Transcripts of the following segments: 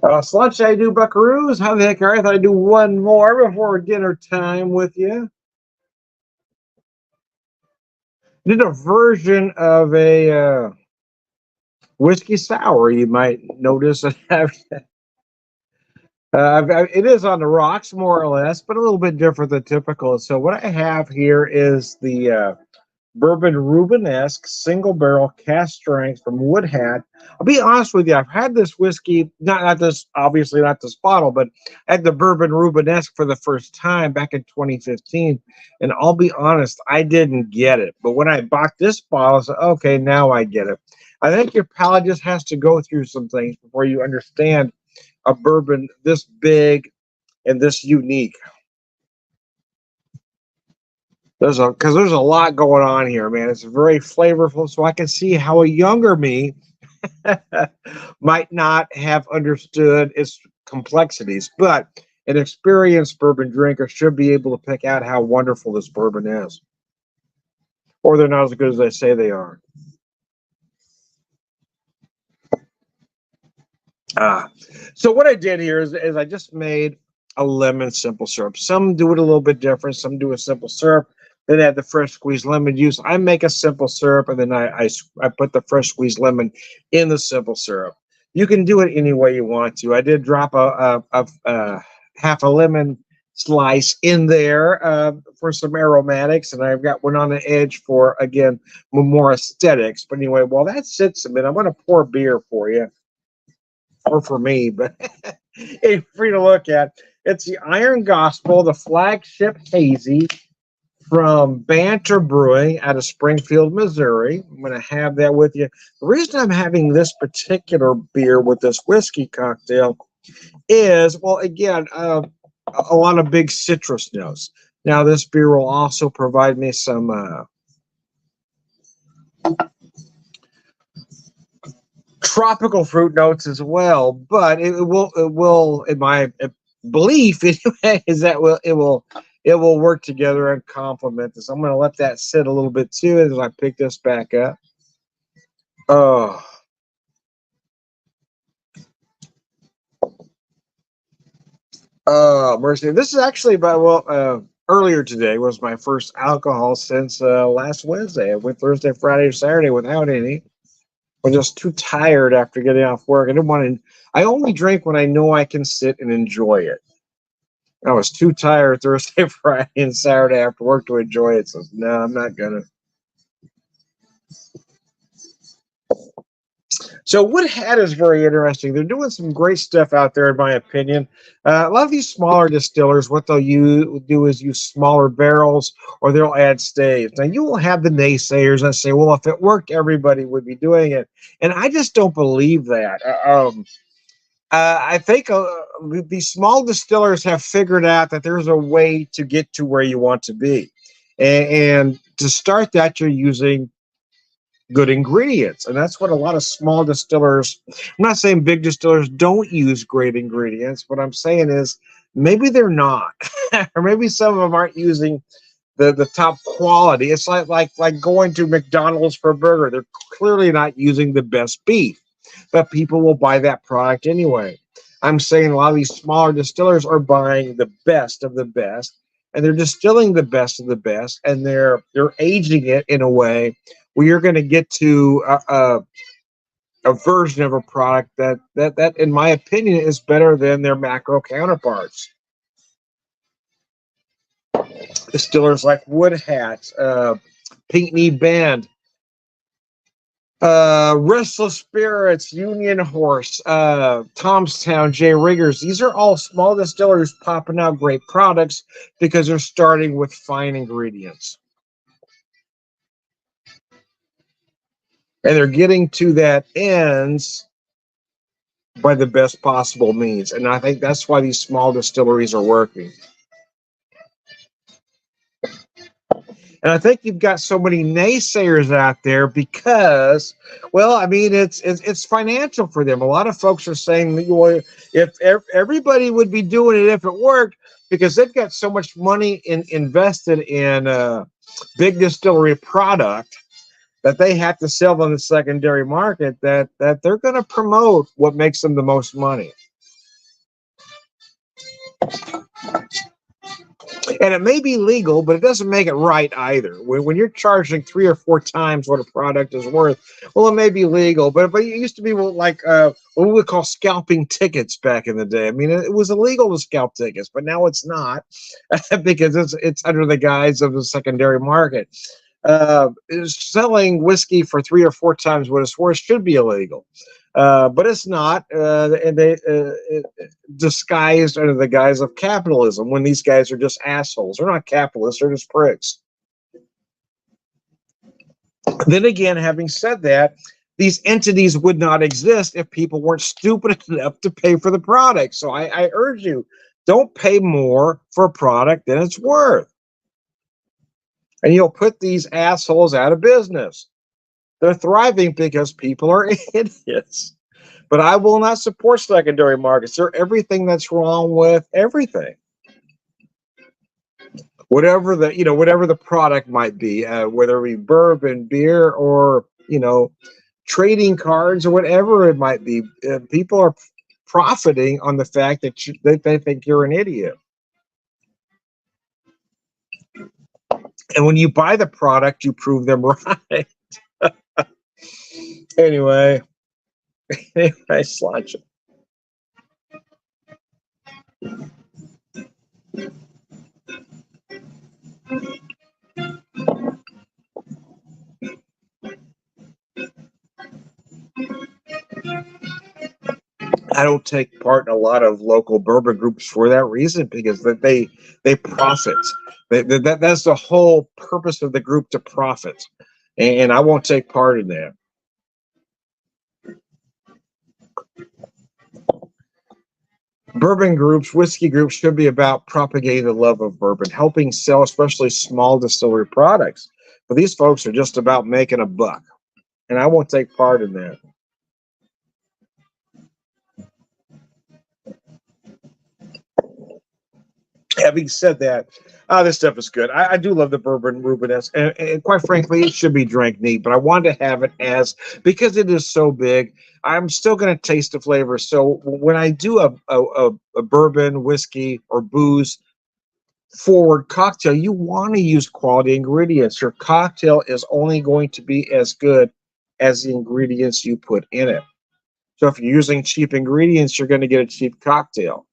Lunch I do buckaroos. How the heck are you? I thought I'd do one more before dinner time with you. Did a version of a whiskey sour. You might notice it is on the rocks more or less, but a little bit different than typical. So what I have here is the Bourbon Rubenesque single barrel cast strength from Wood Hat. I'll be honest with you, I've had this whiskey, not this, obviously not this bottle, but I had the Bourbon Rubenesque for the first time back in 2015. And I'll be honest, I didn't get it. But when I bought this bottle, I said, okay, now I get it. I think your palate just has to go through some things before you understand a bourbon this big and this unique. There's a lot going on here, man. It's very flavorful, so I can see how a younger me might not have understood its complexities, but an experienced bourbon drinker should be able to pick out how wonderful this bourbon is, or they're not as good as they say they are. Ah, so what I did here is I just made a lemon simple syrup. Some do it a little bit different. Some do a simple syrup. Then add the fresh squeezed lemon juice. I make a simple syrup, and then I put the fresh squeezed lemon in the simple syrup. You can do it any way you want to. I did drop a half a lemon slice in there for some aromatics, and I've got one on the edge for, again, more aesthetics. But anyway, while that sits a minute, I'm going to pour beer for you, or for me, but it's free to look at. It's the Iron Gospel, the flagship hazy from Banter Brewing out of Springfield, Missouri. I'm going to have that with you. The reason I'm having this particular beer with this whiskey cocktail is, well, again, a lot of big citrus notes. Now, this beer will also provide me some tropical fruit notes as well, but it will, in my belief anyway, is that it will work together and complement this. I'm going to let that sit a little bit too as I pick this back up. Oh, oh, mercy! This is actually earlier today was my first alcohol since last Wednesday. I went Thursday, Friday, Saturday without any. I'm just too tired after getting off work. I didn't want to. I only drink when I know I can sit and enjoy it. I was too tired Thursday, Friday, and Saturday after work to enjoy it. So no, I'm not gonna. So Wood Hat is very interesting. They're doing some great stuff out there, in my opinion. A lot of these smaller distillers, what do is use smaller barrels, or they'll add staves. Now you will have the naysayers that say, "Well, if it worked, everybody would be doing it," and I just don't believe that. I think these small distillers have figured out that there's a way to get to where you want to be, and to start that, you're using good ingredients, and that's what a lot of small distillers. I'm not saying big distillers don't use great ingredients. What I'm saying is maybe they're not, or maybe some of them aren't using the top quality. It's like going to McDonald's for a burger. They're clearly not using the best beef, but people will buy that product anyway. I'm saying a lot of these smaller distillers are buying the best of the best, and they're distilling the best of the best, and they're aging it in a way where you're going to get to a version of a product that, in my opinion, is better than their macro counterparts. Distillers like Wood Hat, Pinckney Bend, Restless Spirits, Union Horse, Tomstown, J. Riggers. These are all small distillers popping out great products because they're starting with fine ingredients. And they're getting to that ends by the best possible means. And I think that's why these small distilleries are working. And I think you've got so many naysayers out there because, well, I mean, it's financial for them. A lot of folks are saying, well, if everybody would be doing it if it worked, because they've got so much money invested in big distillery product that they have to sell on the secondary market, that they're going to promote what makes them the most money. And it may be legal, but it doesn't make it right either. When you're charging 3 or 4 times what a product is worth, well, it may be legal, but it used to be like what we would call scalping tickets back in the day. I mean, it was illegal to scalp tickets, but now it's not because it's under the guise of the secondary market. Selling whiskey for 3 or 4 times what it's worth should be illegal. But it's not, and they disguised under the guise of capitalism when these guys are just assholes. They're not capitalists, they're just pricks. Then again, having said that, these entities would not exist if people weren't stupid enough to pay for the product. So I urge you, don't pay more for a product than it's worth. And you'll put these assholes out of business. They're thriving because people are idiots. But I will not support secondary markets. They're everything that's wrong with everything. Whatever the product might be, whether it be bourbon, beer, or trading cards or whatever it might be, people are profiting on the fact that they think you're an idiot. And when you buy the product, you prove them right. Anyway, Sláinte. I don't take part in a lot of local bourbon groups for that reason, because they profit. That's the whole purpose of the group, to profit, and I won't take part in that. Bourbon groups, whiskey groups should be about propagating the love of bourbon, helping sell especially small distillery products. But these folks are just about making a buck, and I won't take part in that. Having said that, this stuff is good. I do love the bourbon Rubenesque, and quite frankly, it should be drank neat. But I wanted to have it because it is so big. I'm still going to taste the flavor. So when I do a bourbon, whiskey, or booze forward cocktail, you want to use quality ingredients. Your cocktail is only going to be as good as the ingredients you put in it. So if you're using cheap ingredients, you're going to get a cheap cocktail.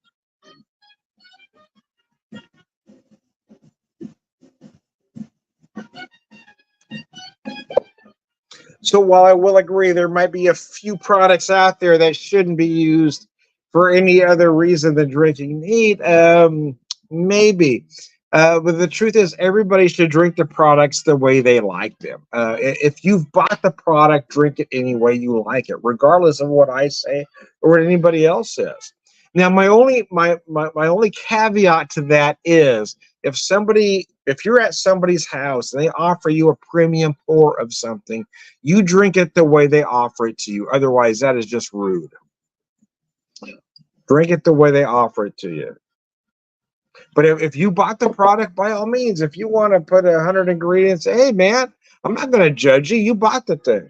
So while I will agree there might be a few products out there that shouldn't be used for any other reason than drinking neat, maybe. But the truth is, everybody should drink the products the way they like them. If you've bought the product, drink it any way you like it, regardless of what I say or what anybody else says. Now, my only caveat to that is if you're at somebody's house and they offer you a premium pour of something, you drink it the way they offer it to you. Otherwise, that is just rude. Drink it the way they offer it to you. But if you bought the product, by all means, if you want to put 100 ingredients, hey, man, I'm not going to judge you. You bought the thing.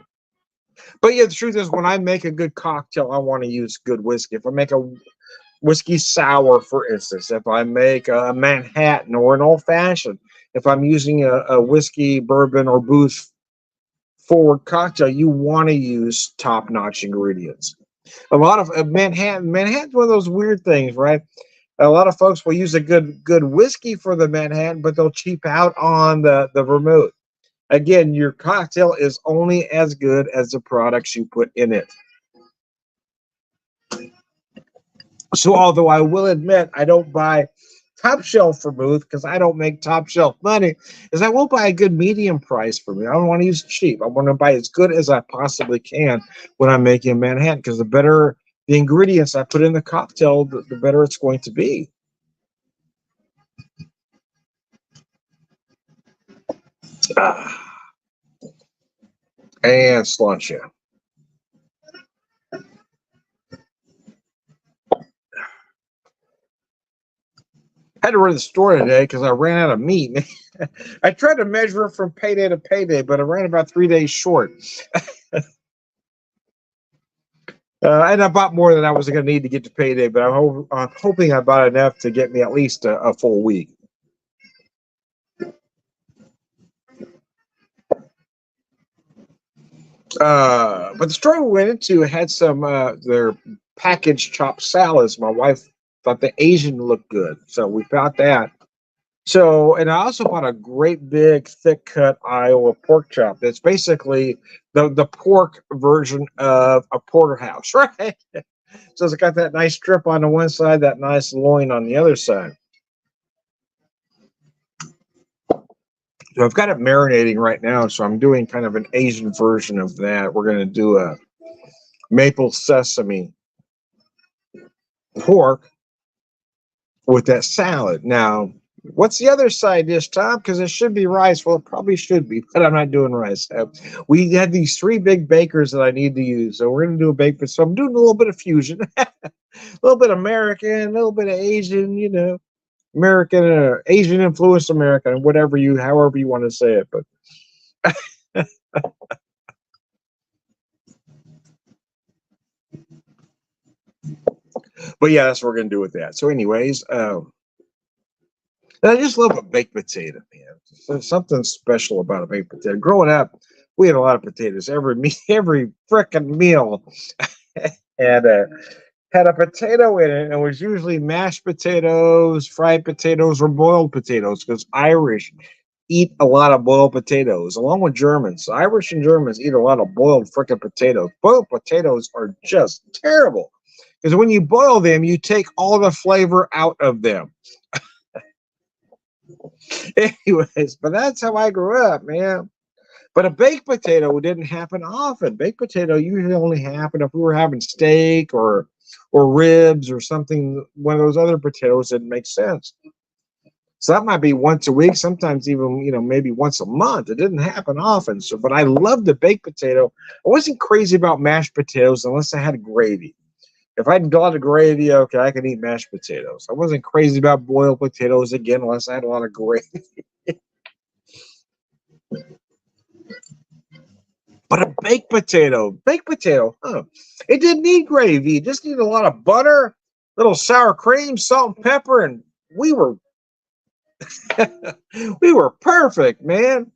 But yeah, the truth is, when I make a good cocktail, I want to use good whiskey. If I make a whiskey sour, for instance, if I make a Manhattan or an old fashioned, if I'm using a whiskey, bourbon, or booze forward cocktail, you want to use top notch ingredients. A lot of Manhattan's one of those weird things, right? A lot of folks will use a good whiskey for the Manhattan, but they'll cheap out on the vermouth. Again, your cocktail is only as good as the products you put in it. So although I will admit I don't buy top shelf vermouth because I don't make top shelf money, is I won't buy a good medium price for me. I don't want to use cheap. I want to buy as good as I possibly can when I'm making a Manhattan, because the better the ingredients I put in the cocktail, the better it's going to be. And Sláinte. I had to run to the store today because I ran out of meat. I tried to measure it from payday to payday, but I ran about 3 days short. And I bought more than I was going to need to get to payday, but I'm hoping I bought enough to get me at least a full week. But the store we went into had some their packaged chopped salads. My wife thought the Asian looked good, so we bought that. So, and I also bought a great big thick cut Iowa pork chop. That's basically the pork version of a porterhouse, right? So it's got that nice strip on the one side, that nice loin on the other side. So I've got it marinating right now. So I'm doing kind of an Asian version of that. We're going to do a maple sesame pork with that salad. Now, what's the other side dish, Tom? Because it should be rice. Well, it probably should be, but I'm not doing rice. We had these three big bakers that I need to use. So we're going to do a bake. So I'm doing a little bit of fusion, a little bit American, a little bit of Asian, American, Asian influenced American, however you want to say it. But yeah, that's what we're going to do with that. So, anyways, and I just love a baked potato, man. There's something special about a baked potato. Growing up, we had a lot of potatoes every frickin' meal, and had a potato in it, and it was usually mashed potatoes, fried potatoes, or boiled potatoes, because Irish eat a lot of boiled potatoes, along with Germans. Irish and Germans eat a lot of boiled frickin' potatoes. Boiled potatoes are just terrible because when you boil them, you take all the flavor out of them. Anyways, but that's how I grew up, man. But a baked potato didn't happen often. Baked potato usually only happened if we were having steak or ribs or something. One of those other potatoes didn't make sense. So that might be once a week, sometimes even maybe once a month. It didn't happen often. So, but I love the baked potato. I wasn't crazy about mashed potatoes unless I had gravy. If I had a lot of gravy, okay, I could eat mashed potatoes. I wasn't crazy about boiled potatoes again unless I had a lot of gravy. But a baked potato, huh? It didn't need gravy. It just needed a lot of butter, little sour cream, salt and pepper, and we were we were perfect, man.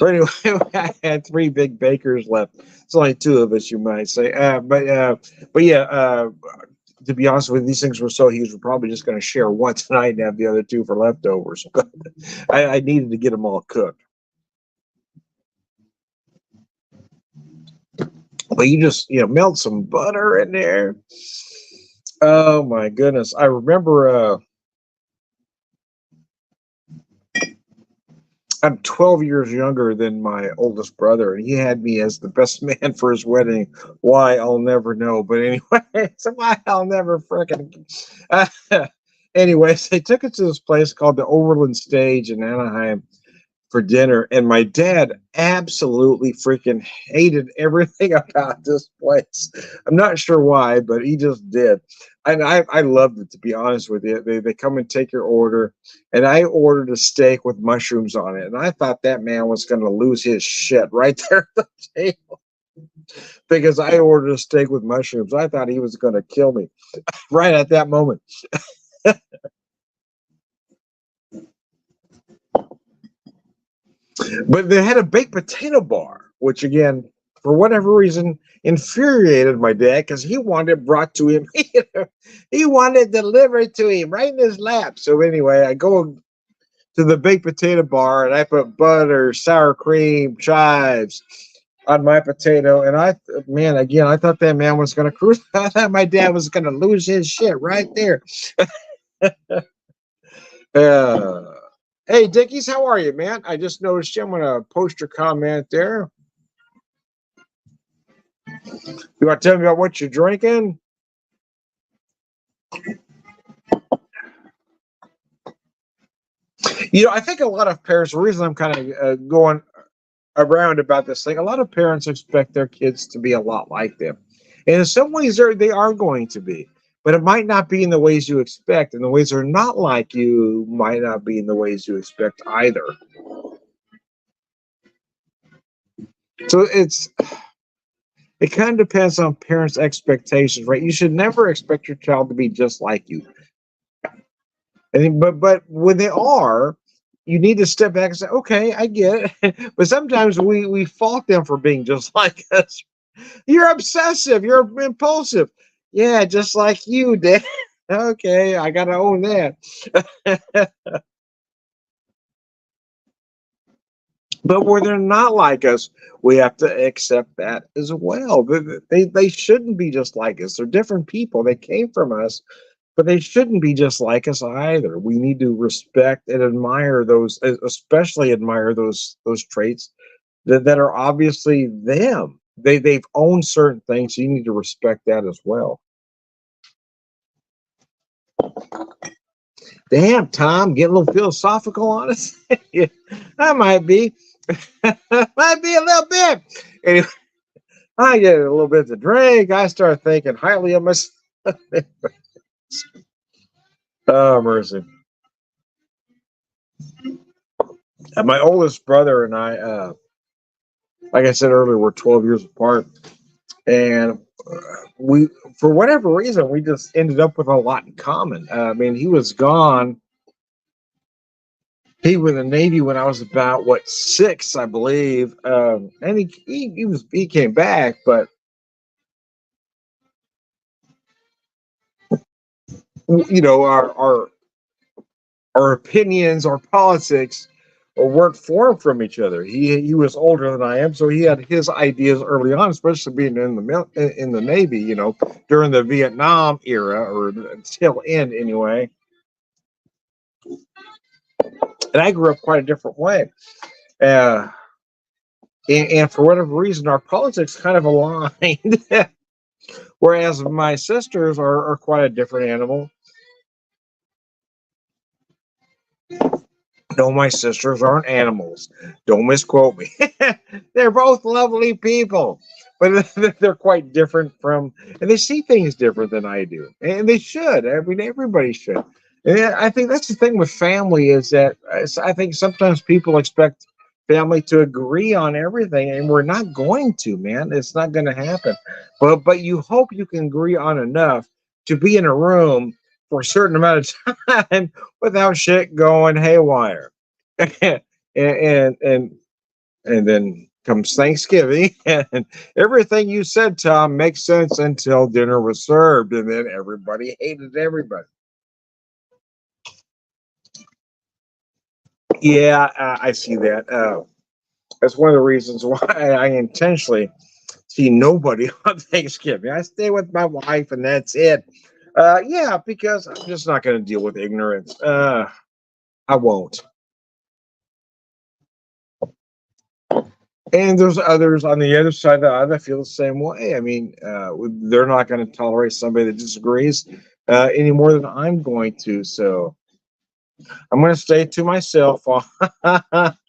So anyway, I had three big bakers left. It's only two of us, you might say. But yeah. To be honest with you, these things were so huge, we're probably just going to share one tonight and have the other two for leftovers. I needed to get them all cooked. But you just melt some butter in there. Oh my goodness! I remember. I'm 12 years younger than my oldest brother, and he had me as the best man for his wedding. Why, I'll never know. But anyway, so why I'll never freaking. Anyways, they took us to this place called the Overland Stage in Anaheim for dinner, and my dad absolutely freaking hated everything about this place. I'm not sure why, but he just did. And I loved it, to be honest with you. They come and take your order, and I ordered a steak with mushrooms on it, and I thought that man was going to lose his shit right there at the table because I ordered a steak with mushrooms. I thought he was going to kill me right at that moment. But they had a baked potato bar, which again, for whatever reason, infuriated my dad because he wanted it brought to him. He wanted it delivered to him right in his lap. So anyway, I go to the baked potato bar and I put butter, sour cream, chives on my potato. And I thought that man was going to cruise. I thought my dad was going to lose his shit right there. Uh, Hey, Dickies, how are you, man? I just noticed you. I'm going to post your comment there. You want to tell me about what you're drinking? I think a lot of parents, the reason I'm kind of going around about this thing, a lot of parents expect their kids to be a lot like them. And in some ways, they are going to be. But it might not be in the ways you expect. And the ways they're not like you might not be in the ways you expect either. So It kind of depends on parents' expectations, right? You should never expect your child to be just like you. But when they are, you need to step back and say, okay, I get it. But sometimes we fault them for being just like us. You're obsessive. You're impulsive. Yeah, just like you, Dad. Okay, I gotta own that. But where they're not like us, we have to accept that as well. They shouldn't be just like us. They're different people. They came from us, but they shouldn't be just like us either. We need to respect and admire those, especially admire those traits that are obviously them. They've owned certain things, so you need to respect that as well. Damn, Tom, getting a little philosophical on us. Yeah, I might be, might be a little bit. Anyway, I get a little bit to drink. I start thinking highly of myself. Oh mercy! And my oldest brother and I, like I said earlier, we're 12 years apart, and we, for whatever reason, we just ended up with a lot in common. I mean, he was gone. He was in the Navy when I was about what 6, I believe, and he came back, but our opinions, our politics, weren't formed from each other. He was older than I am, so he had his ideas early on, especially being in the Navy. During the Vietnam era or the tail end, anyway. And I grew up quite a different way. Uh, and for whatever reason, our politics kind of aligned. Whereas my sisters are quite a different animal. No, my sisters aren't animals. Don't misquote me. They're both lovely people, but they're quite different and they see things different than I do, and they should. I mean, everybody should. And I think that's the thing with family is that I think sometimes people expect family to agree on everything, and we're not going to, man. It's not going to happen. But you hope you can agree on enough to be in a room for a certain amount of time without shit going haywire. and, and and then comes Thanksgiving, and everything you said, Tom, makes sense until dinner was served, and then everybody hated everybody. Yeah, I see that. That's one of the reasons why I intentionally see nobody on Thanksgiving. I stay with my wife, and that's it. Yeah, because I'm just not going to deal with ignorance. I won't. And there's others on the other side of the aisle that feel the same way. I mean, they're not going to tolerate somebody that disagrees any more than I'm going to. So I'm going to stay to myself on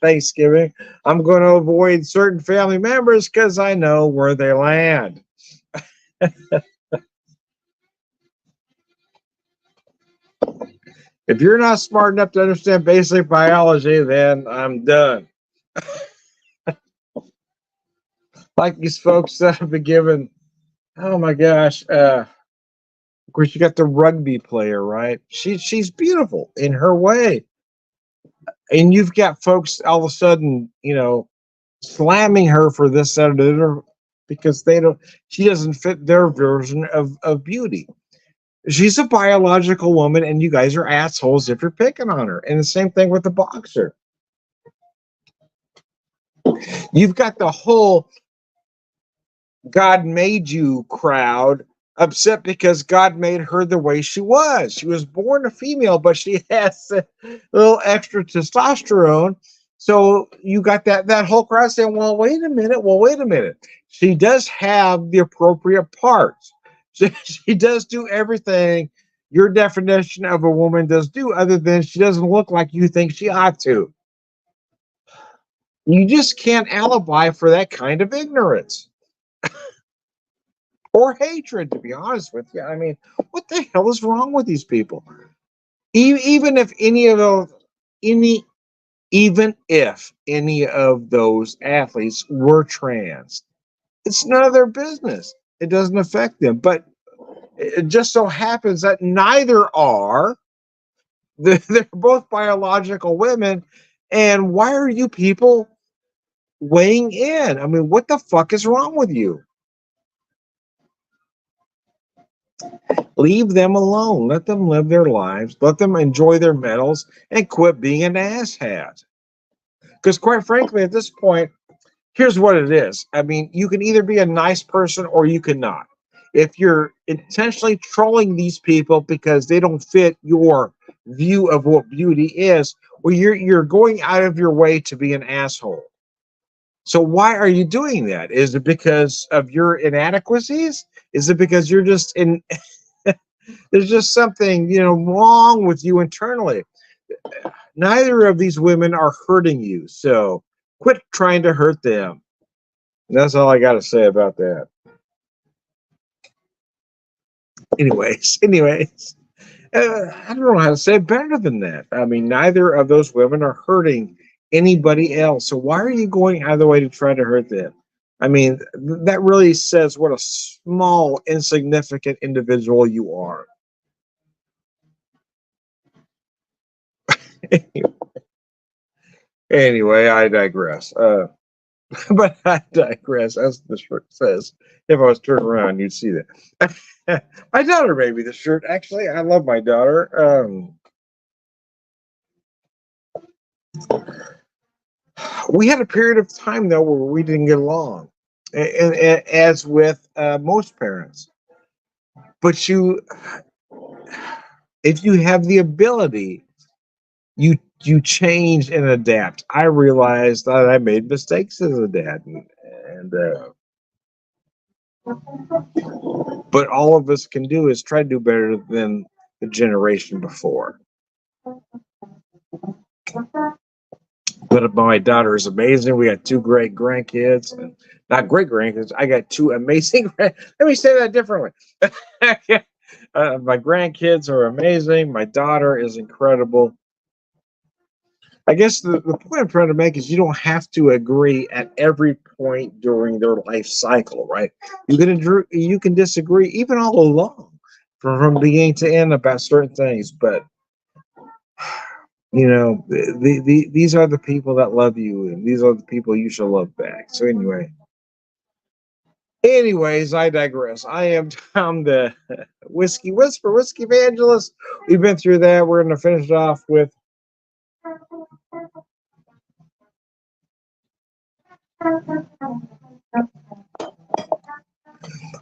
Thanksgiving. I'm going to avoid certain family members because I know where they land. If you're not smart enough to understand basic biology, then I'm done. Like these folks that have been given, oh my gosh, of course, you got the rugby player, right? She's beautiful in her way, and you've got folks all of a sudden, slamming her for this, that, or the other, because they don't. She doesn't fit their version of beauty. She's a biological woman, and you guys are assholes if you're picking on her. And the same thing with the boxer. You've got the whole God made you crowd upset because God made her the way she was. She was born a female, but she has a little extra testosterone. So you got that whole crowd saying, well, wait a minute. Well, wait a minute. She does have the appropriate parts. She does do everything your definition of a woman does do, other than she doesn't look like you think she ought to. You just can't alibi for that kind of ignorance or hatred, to be honest with you. I mean, what the hell is wrong with these people? Even if any, even if any of those athletes were trans, It's none of their business. It doesn't affect them. But it just so happens that neither are. They're both biological women. And why are you people weighing in? I mean, what the fuck is wrong with you? Leave them alone. Let them live their lives. Let them enjoy their medals and quit being an asshat. Because, quite frankly, at this point, here's what it is. I mean, you can either be a nice person or you cannot. If you're intentionally trolling these people because they don't fit your view of what beauty is, well, you're going out of your way to be an asshole. So why are you doing that? Is it because of your inadequacies? Is it because you're just in? There's just something wrong with you internally. Neither of these women are hurting you, so quit trying to hurt them. And that's all I got to say about that. Anyways, I don't know how to say it better than that. I mean, neither of those women are hurting anybody else. So why are you going out of the way to try to hurt them? I mean, that really says what a small, insignificant individual you are. Anyway, I digress. But I digress, as the shirt says. If I was turned around, you'd see that. My daughter made me the shirt. Actually, I love my daughter. We had a period of time though where we didn't get along, as with most parents. But if you have the ability, you change and adapt. I realized that I made mistakes as a dad, and but all of us can do is try to do better than the generation before. But my daughter is amazing. We got two great grandkids, not great grandkids. I got two amazing. Let me say that differently. My grandkids are amazing. My daughter is incredible. I guess the point I'm trying to make is you don't have to agree at every point during their life cycle, right? You can disagree even all along from beginning to end about certain things, but these are the people that love you, and these are the people you should love back. So anyways, I digress. I am Tom, the Whiskey Whisper, Whiskey Evangelist. We've been through that. We're going to finish it off with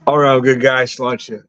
all right, good guys, lunch you.